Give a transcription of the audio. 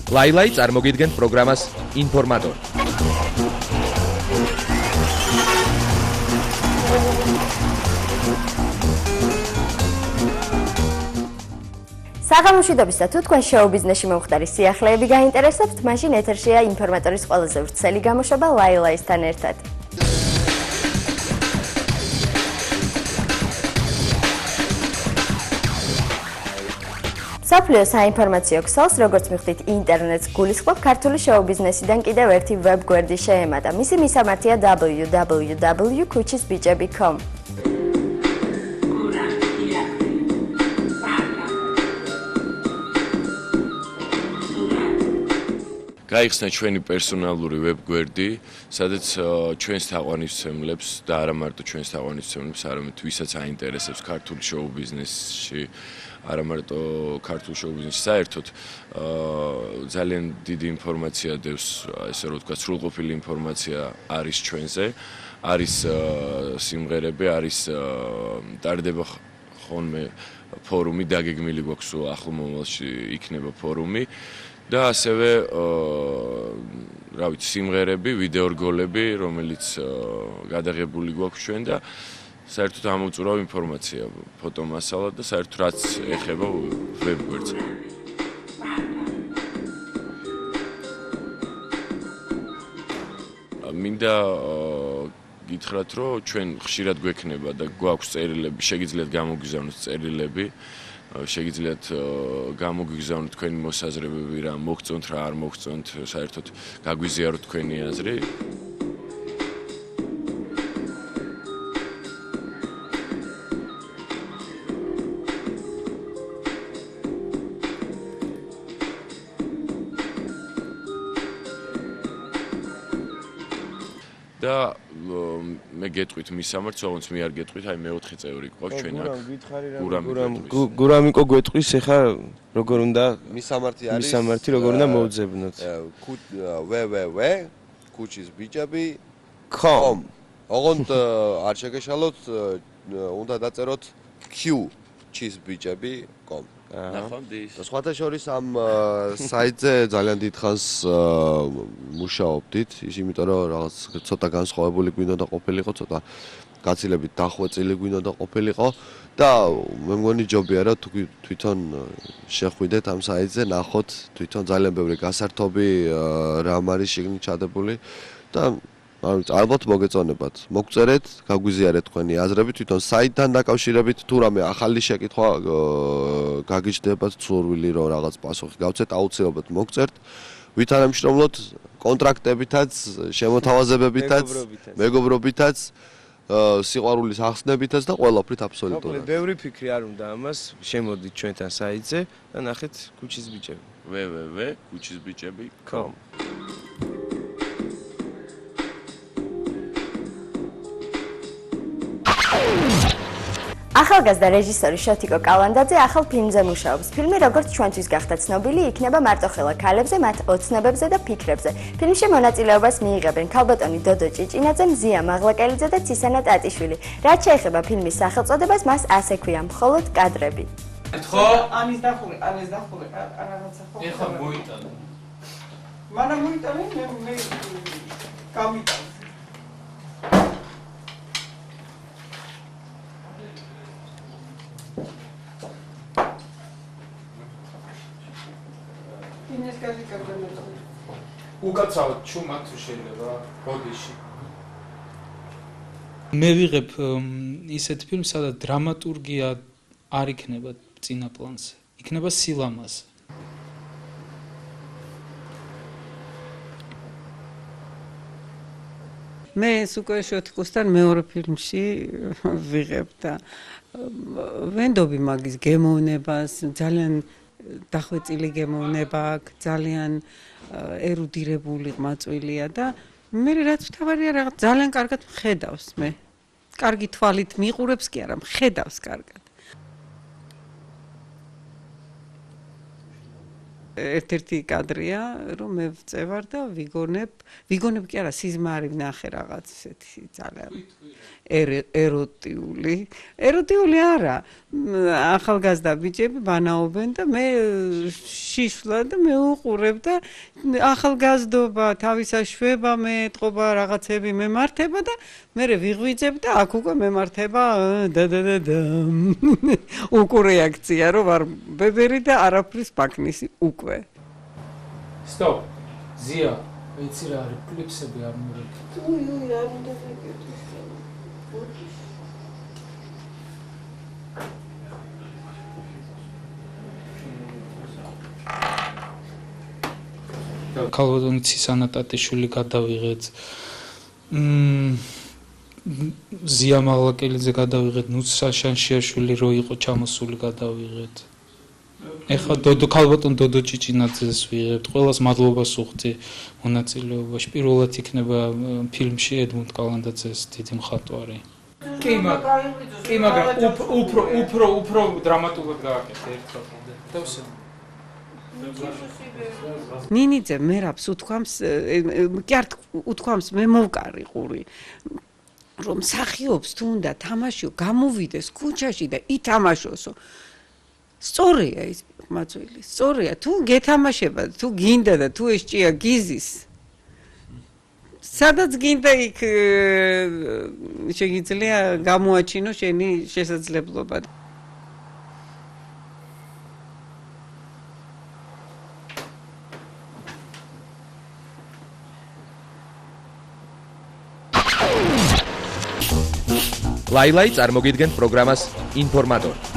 ლაილაი წარმოგიდგენთ პროგრამას ინფორმატორი. საღამოშვიდობის და თუ თქვენ შოუ ბიზნესში მომხდარი სიახლეები გაინტერესებთ, მაშინ ეთერშია ინფორმატორის ყველაზე ვრცელი გამოშვება ლაილაისთან ერთად. მსოფლიო საინფორმაციო ქსელს, როგორც მივხვდით, ინტერნეტს გულისხმობ ქართული შოუ ბიზნესიდან კიდევ ერთი ვებ გვერდი შეემატა. მისი მისამართია www.kuchisbijab.com. გაიხსნა ჩვენი პერსონალური ვებგვერდი, სადაც ჩვენს თაყვანისმცემლებს და არა მარტო ჩვენს თაყვანისმცემლებს, არამედ ვისაც აინტერესებს ქართული შოუ ბიზნესში, არა მარტო ქართულ შოუ ბიზნესში, საერთოდ ძალიან დიდი ინფორმაცია დევს, ესე რომ ვთქვათ, სრულყოფილი ინფორმაცია არის ჩვენზე, არის სიმღერები, არის ტარდება ხოლმე ფორუმი, დაგეგმილი გვაქვს ახლო მომავალში იქნება ფორუმი. და ასევე რა ვიცი სიმღერები, ვიდეორგოლები, რომელიც გადაღებული გვაქვს ჩვენ და საერთოდ ამოწურავ ინფორმაცია, ფოტომასალა და საერთოდ რაც ეხება ვებგვერდს. მინდა გითხრათ, რომ ჩვენ ხშირად გვექნება და გვაქვს წერილები, შეგიძლიათ გამოგიზავნოთ წერილები. შეგიძლიათ გამოგიგზავნოთ თქვენი მოსაზრებები, რა მოგწონთ, რა არ მოგწონთ, საერთოდ გაგვიზიაროთ თქვენი აზრი. და მე გეტყვით მისამართს, ოღონდ მე არ გეტყვით, აი მეოთხე წევრი ყავს ჩვენ აქ. გურამიკო გვეტყვის, ეხა როგორ უნდა მისამართი როგორ უნდა მოვძებნოთ. www.kuchisbijab.com. ოღონდ არ შეგეშალოთ, უნდა დაწეროთ kuchisbijab.com. ნახავთ. სხვათა შორის ამ საიტზე ძალიან დიდხანს მუშაობდით, იმიტომ რომ რაღაც ცოტა განსხვავებული გვინდა და ყოფილიყო, ცოტა გაცილებით დახვეწილი გვინდა და ყოფილიყო და მე მგონი ჯობია რა თვითონ შეხვიდეთ ამ საიტზე, ნახოთ თვითონ ძალიან ბევრი გასართობი რამ არის შეგნით ჩადებული და ალბათ მოგეწონებათ. მოგწერეთ, გაგვიზიარეთ თქვენი აზრები თვითონ საიტთან დაკავშირებით, თუ რამე ახალი შეკითხვა გაგიჩნდებათ, ცურვილი რომ რაღაც პასუხი გავცეთ, აუცილებლად მოგწერთ. ვითანამშრომლოთ კონტრაქტებითაც, შემოთავაზებებითაც, მეგობრობითაც, სიყვარულის ახსნებითაც და ყველაფრით აბსოლუტურად. ბევრი ფიქრი არ უნდა ამას, შემოდით ჩვენთან საიტზე და ნახეთ kuchisbijab. www.kuchisbijab.com. ახალგაზრდა რეჟისორი შოთიკო კალანდაძე ახალ ფილმზე მუშაობს. ფილმი, როგორც ჩვენთვის გახდა ცნობილი, იქნება მარტოხელა ქალებზე, მათ ოცნებებზე და ფიქრებზე. ფილმში მონაწილეობას მიიღებენ ქალბატონი დოდო ჭიჭინაძე, მზია მაღლაკელიძე და ცისანა ტატიშვილი. რაც შეეხება ფილმის სახელწოდებას, მას ასე ქვია მხოლოდ კადრები. ხო? ანის დახურე, რაღაცა ხო. ეხა მოიტანე. მანა მოიტანე, მე გამიტანე. უკაცრავად ჩუმად შეიძლება ბოდიში. მე ვიღებ ისეთ ფილმს, სადაც დრამატურგია არ იქნება წინა პლანზე, იქნება სილამაზე. მე ეს უკვე შოთიკოსთან მეორე ფილმში ვიღებ და ვენდობი მაგის გემოვნებას, ძალიან დახვეწილი გემოვნება აქვს, ძალიან ერუდირებული ყმაწვილია და მე რაც თავარია რაღაც ძალიან კარგად მხედავს მე. კარგი თვალით მიყურებს კი არა, მხედავს კარგად. ერთ-ერთი კადრია, რომ მე ვწევარ და ვიგონებ კი არა, სიზმარი ვნახე რაღაც ესეთი ძალიან. ეროტიული არა. ახალგაზრდა ბიჭები ბანაობენ და მე შიშვლა და მე უყურებ და ახალგაზრდობა, თავისაშვება მეტყობა, რაღაცები მემართება და მე ვიღვიძებ და აქ უკვე მემართება და უკუ რეაქცია რომ ვარ ბებერი და არაფრის ბაქნისი უკვე. Stop. Zia, ვიცი რა არის კლიპსები არ მოვიდა. არ უნდა გეკითხოს. ქალბატონი ცისანა ტატიშვილი გადავიღეთ. ზია მალაკელიძე გადავიღეთ, ნუცა შანშიაშვილი რო იყო ჩამოსული გადავიღეთ. ეხლა ქალბატონ დოდო ჭიჭინაძეს ვიღებთ. ყველას მადლობას უხდი მონაწილეობაში. პირველად იქნება ფილმში ედმუნდ კალანდაძეს დიდი მხატვარი. კი, მაგრამ უფრო დრამატულად გააკეთე ერთხელ. დავსე ნინიძე მერაბს უთქვამს, კი არ უთქვამს მე მოვკარიყური, რომ მსახიობს თუ უნდა თამაშიო, გამოვიდეს ქუჩაში და ითამაშოსო. სწორია ის მაძვილი, სწორია, თუ გეთამაშება, თუ გინდა და თუ ეს ჭია გიზის. სადაც გინდა იქ შეგიძლია გამოაჩინო შენი შესაძლებლობა. ლაილაი წარმოგიდგენთ პროგრამას ინფორმატორი.